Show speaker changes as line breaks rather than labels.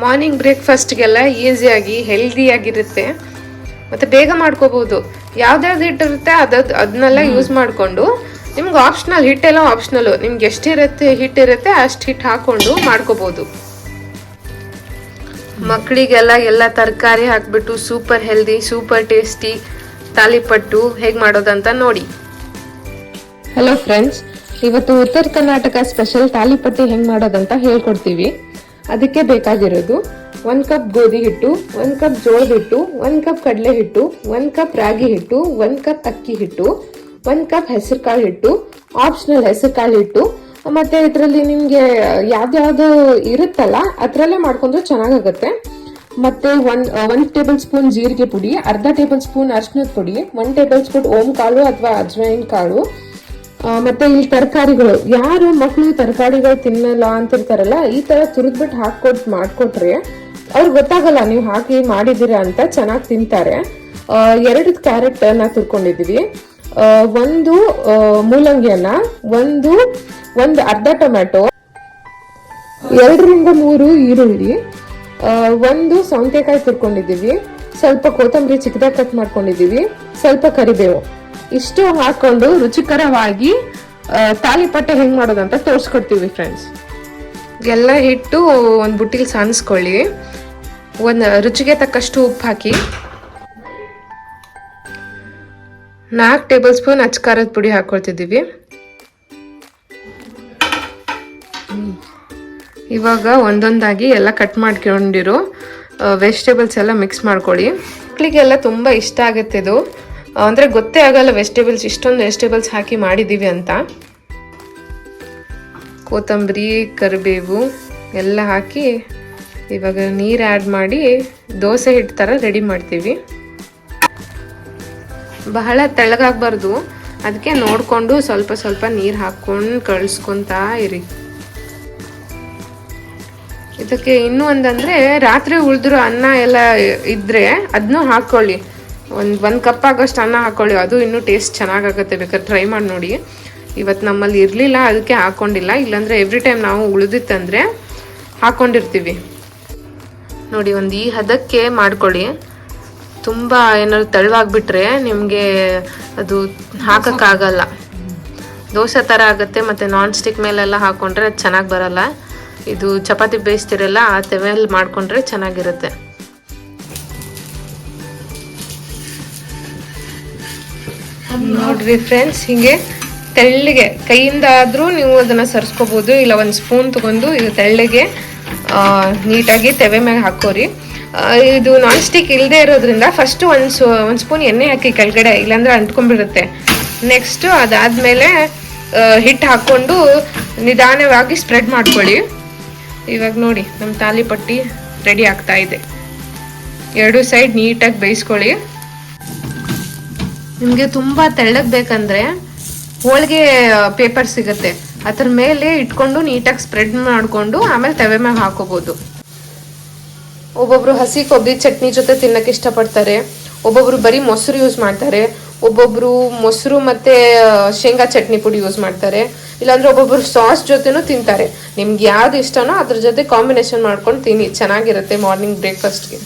Morning ಬ್ರೇಕ್ಫಾಸ್ಟ್ಗೆಲ್ಲ ಈಸಿಯಾಗಿ ಹೆಲ್ದಿಯಾಗಿರುತ್ತೆ ಮತ್ತು ಬೇಗ ಮಾಡ್ಕೋಬೋದು. ಯಾವ್ದ್ಯಾವ್ದು ಹಿಟ್ಟಿರುತ್ತೆ ಅದನ್ನೆಲ್ಲ ಯೂಸ್ ಮಾಡಿಕೊಂಡು ನಿಮ್ಗೆ ಆಪ್ಷನಲ್, ಹಿಟ್ಟೆಲ್ಲ ಆಪ್ಷನಲ್ಲು, ನಿಮ್ಗೆ ಎಷ್ಟಿರುತ್ತೆ ಹಿಟ್ಟಿರುತ್ತೆ ಅಷ್ಟು ಹಿಟ್ಟು ಹಾಕ್ಕೊಂಡು ಮಾಡ್ಕೋಬೋದು. ಮಕ್ಕಳಿಗೆಲ್ಲ ಎಲ್ಲ ತರಕಾರಿ ಹಾಕ್ಬಿಟ್ಟು ಸೂಪರ್ ಹೆಲ್ದಿ, ಸೂಪರ್ ಟೇಸ್ಟಿ ತಾಲಿಪಟ್ಟು ಹೇಗೆ ಮಾಡೋದಂತ ನೋಡಿ. ಹಲೋ ಫ್ರೆಂಡ್ಸ್, ಇವತ್ತು ಉತ್ತರ ಕರ್ನಾಟಕ ಸ್ಪೆಷಲ್ ತಾಲಿಪಟ್ಟು ಹೆಂಗೆ ಮಾಡೋದಂತ ಹೇಳ್ಕೊಡ್ತೀವಿ. ಅದಕ್ಕೆ ಬೇಕಾಗಿರೋದು 1 ಕಪ್ ಗೋಧಿ ಹಿಟ್ಟು, 1 ಕಪ್ ಜೋಳದ ಹಿಟ್ಟು, 1 ಕಪ್ ಕಡಲೆ ಹಿಟ್ಟು, 1 ಕಪ್ ರಾಗಿ ಹಿಟ್ಟು, 1 ಕಪ್ ಅಕ್ಕಿ ಹಿಟ್ಟು, 1 ಕಪ್ ಹೆಸರು ಕಾಳು ಹಿಟ್ಟು, ಆಪ್ಷನಲ್ ಹೆಸರು ಕಾಳು ಹಿಟ್ಟು. ಮತ್ತೆ ಇದರಲ್ಲಿ ನಿಮ್ಗೆ ಯಾವ್ದು ಇರುತ್ತಲ್ಲ ಅದ್ರಲ್ಲೇ ಮಾಡ್ಕೊಂಡ್ರೆ ಚೆನ್ನಾಗಾಗತ್ತೆ. ಮತ್ತೆ 1 ಟೇಬಲ್ ಸ್ಪೂನ್ ಜೀರಿಗೆ ಪುಡಿ, ಅರ್ಧ ಟೇಬಲ್ ಸ್ಪೂನ್ ಅರಿಶಿನದ ಪುಡಿ, 1 ಟೇಬಲ್ ಸ್ಪೂನ್ ಓಂ ಕಾಳು ಅಥವಾ ಅಜ್ವೈನ್ ಕಾಳು. ಮತ್ತೆ ಇಲ್ಲಿ ತರಕಾರಿಗಳು, ಯಾರು ಮಕ್ಕಳು ತರಕಾರಿಗಳು ತಿನ್ನಲ್ಲ ಅಂತಿರ್ತಾರಲ್ಲ, ಈ ತರ ತುರಿದ್ಬಿಟ್ಟು ಮಾಡ್ಕೊಟ್ರೆ ಅವ್ರಿಗೆ ಗೊತ್ತಾಗಲ್ಲ ನೀವು ಹಾಕಿ ಮಾಡಿದೀರಾ ಅಂತ, ಚೆನ್ನಾಗಿ ತಿಂತಾರೆ. 2 ಕ್ಯಾರೆಟ್ ನ ತುರ್ಕೊಂಡಿದೀವಿ, 1 ಮೂಲಂಗಿಯನ್ನ, ಒಂದು ಅರ್ಧ ಟೊಮ್ಯಾಟೊ, 2 ರಿಂದ 3 ಈರುಳ್ಳಿ, 1 ಸೌತೆಕಾಯಿ ತುರ್ಕೊಂಡಿದೀವಿ, ಸ್ವಲ್ಪ ಕೊತ್ತಂಬರಿ ಚಿಕ್ಕದಾಗಿ ಕಟ್ ಮಾಡ್ಕೊಂಡಿದೀವಿ, ಸ್ವಲ್ಪ ಕರಿಬೇವು. ಇಷ್ಟು ಹಾಕೊಂಡು ರುಚಿಕರವಾಗಿ ತಾಲಿಪಟ್ಟೆ ಹೆಂಗ್ ಮಾಡೋದಂತ ತೋರಿಸ್ಕೊಡ್ತೀವಿ ಫ್ರೆಂಡ್ಸ್. ಎಲ್ಲ ಹಿಟ್ಟು ಒಂದು ಬುಟ್ಟಿಲಿ ಸಾನಿಸ್ಕೊಳ್ಳಿ, ರುಚಿಗೆ ತಕ್ಕಷ್ಟು ಉಪ್ಪು ಹಾಕಿ, 4 ಟೇಬಲ್ ಸ್ಪೂನ್ ಅಚ್ಕಾರದ ಪುಡಿ ಹಾಕೊಳ್ತಿದ್ದೀವಿ. ಇವಾಗ ಒಂದೊಂದಾಗಿ ಎಲ್ಲ ಕಟ್ ಮಾಡ್ಕೊಂಡಿರೋ ವೆಜಿಟೇಬಲ್ಸ್ ಎಲ್ಲ ಮಿಕ್ಸ್ ಮಾಡ್ಕೊಳ್ಳಿ. ಮಕ್ಕಳಿಗೆಲ್ಲ ತುಂಬ ಇಷ್ಟ ಆಗುತ್ತೆ ಇದು, ಅಂದರೆ ಗೊತ್ತೇ ಆಗಲ್ಲ ವೆಜಿಟೇಬಲ್ಸ್, ಇಷ್ಟೊಂದು ವೆಜಿಟೇಬಲ್ಸ್ ಹಾಕಿ ಮಾಡಿದ್ದೀವಿ ಅಂತ. ಕೊತ್ತಂಬರಿ, ಕರಿಬೇವು ಎಲ್ಲ ಹಾಕಿ ಇವಾಗ ನೀರು ಆ್ಯಡ್ ಮಾಡಿ ದೋಸೆ ಹಿಟ್ಟು ಥರ ರೆಡಿ ಮಾಡ್ತೀವಿ. ಬಹಳ ತೆಳ್ಳಗಾಗಬಾರ್ದು, ಅದಕ್ಕೆ ನೋಡಿಕೊಂಡು ಸ್ವಲ್ಪ ಸ್ವಲ್ಪ ನೀರು ಹಾಕ್ಕೊಂಡು ಕಳಿಸ್ಕೊತಾ ಇರಿ. ಇದಕ್ಕೆ ಇನ್ನೂ ಒಂದಂದರೆ, ರಾತ್ರಿ ಉಳಿದಿರೋ ಅನ್ನ ಎಲ್ಲ ಇದ್ದರೆ ಅದನ್ನೂ ಹಾಕ್ಕೊಳ್ಳಿ. ಒಂದು ಕಪ್ ಆಗೋಷ್ಟು ಅನ್ನ ಹಾಕ್ಕೊಳ್ಳಿ, ಅದು ಇನ್ನೂ ಟೇಸ್ಟ್ ಚೆನ್ನಾಗಾಗುತ್ತೆ. ಬೇಕಾದ್ರೆ ಟ್ರೈ ಮಾಡಿ ನೋಡಿ. ಇವತ್ತು ನಮ್ಮಲ್ಲಿ ಇರಲಿಲ್ಲ ಅದಕ್ಕೆ ಹಾಕ್ಕೊಂಡಿಲ್ಲ, ಇಲ್ಲಾಂದರೆ ಎವ್ರಿ ಟೈಮ್ ನಾವು ಉಳಿದಿತ್ತಂದರೆ ಹಾಕ್ಕೊಂಡಿರ್ತೀವಿ. ನೋಡಿ, ಈ ಹದಕ್ಕೆ ಮಾಡ್ಕೊಳ್ಳಿ. ತುಂಬ ಏನಾದ್ರು ತೆಳುವಾಗಿಬಿಟ್ರೆ ನಿಮಗೆ ಅದು ಹಾಕೋಕ್ಕಾಗಲ್ಲ, ದೋಸೆ ಥರ ಆಗುತ್ತೆ. ಮತ್ತು ನಾನ್ ಸ್ಟಿಕ್ ಮೇಲೆಲ್ಲ ಹಾಕ್ಕೊಂಡ್ರೆ ಅದು ಚೆನ್ನಾಗಿ ಬರಲ್ಲ. ಇದು ಚಪಾತಿ ಬೇಯಿಸ್ತಿರಲ್ಲ ಆ ತೆವೆಯಲ್ಲಿ ಮಾಡಿಕೊಂಡ್ರೆ ಚೆನ್ನಾಗಿರುತ್ತೆ. ನೋಡ್ರಿ ಫ್ರೆಂಡ್ಸ್, ಹಿಂಗೆ ತೆಳ್ಳಗೆ ಕೈಯಿಂದ ಆದರೂ ನೀವು ಅದನ್ನು ಸರಿಸ್ಕೋಬೋದು, ಇಲ್ಲ ಒಂದು ಸ್ಪೂನ್ ತೊಗೊಂಡು ಇದು ತೆಳ್ಳಗೆ ನೀಟಾಗಿ ತೆವೆ ಮೇಲೆ ಹಾಕೋರಿ. ಇದು ನಾನ್ ಸ್ಟಿಕ್ ಇಲ್ಲದೆ ಇರೋದ್ರಿಂದ ಫಸ್ಟು ಒಂದು ಸ್ಪೂನ್ ಎಣ್ಣೆ ಹಾಕಿ ಕೆಳಗಡೆ, ಇಲ್ಲಾಂದರೆ ಅಂಟ್ಕೊಂಡ್ಬಿಡುತ್ತೆ. ನೆಕ್ಸ್ಟು ಅದಾದಮೇಲೆ ಹಿಟ್ಟು ಹಾಕ್ಕೊಂಡು ನಿಧಾನವಾಗಿ ಸ್ಪ್ರೆಡ್ ಮಾಡ್ಕೊಳ್ಳಿ. ಇವಾಗ ನೋಡಿ, ನಮ್ಮ ತಾಲಿಪಟ್ಟಿ ರೆಡಿ ಆಗ್ತಾ ಇದೆ. 2 ಸೈಡ್ ನೀಟಾಗಿ ಬೇಯಿಸ್ಕೊಳ್ಳಿ. ನಿಮಗೆ ತುಂಬ ತೆಳ್ಳಗೆ ಬೇಕಂದರೆ ಹೋಳಿಗೆ ಪೇಪರ್ ಸಿಗುತ್ತೆ, ಅದ್ರ ಮೇಲೆ ಇಟ್ಕೊಂಡು ನೀಟಾಗಿ ಸ್ಪ್ರೆಡ್ ಮಾಡಿಕೊಂಡು ಆಮೇಲೆ ತವೆ ಮೇಲೆ ಹಾಕೋಬೋದು. ಒಬ್ಬೊಬ್ರು ಹಸಿ ಕೊಬ್ಬರಿ ಚಟ್ನಿ ಜೊತೆ ತಿನ್ನಕ್ಕೆ ಇಷ್ಟಪಡ್ತಾರೆ, ಒಬ್ಬೊಬ್ರು ಬರೀ ಮೊಸರು ಯೂಸ್ ಮಾಡ್ತಾರೆ, ಒಬ್ಬೊಬ್ರು ಮೊಸರು ಮತ್ತು ಶೇಂಗಾ ಚಟ್ನಿ ಪುಡಿ ಯೂಸ್ ಮಾಡ್ತಾರೆ, ಇಲ್ಲಾಂದ್ರೆ ಒಬ್ಬೊಬ್ರು ಸಾಸ್ ಜೊತೆನೂ ತಿಂತಾರೆ. ನಿಮ್ಗೆ ಯಾವ್ದು ಇಷ್ಟನೋ ಅದ್ರ ಜೊತೆ ಕಾಂಬಿನೇಷನ್ ಮಾಡ್ಕೊಂಡು ತಿನ್ನಿ, ಚೆನ್ನಾಗಿರುತ್ತೆ ಮಾರ್ನಿಂಗ್ ಬ್ರೇಕ್ಫಾಸ್ಟ್ಗೆ.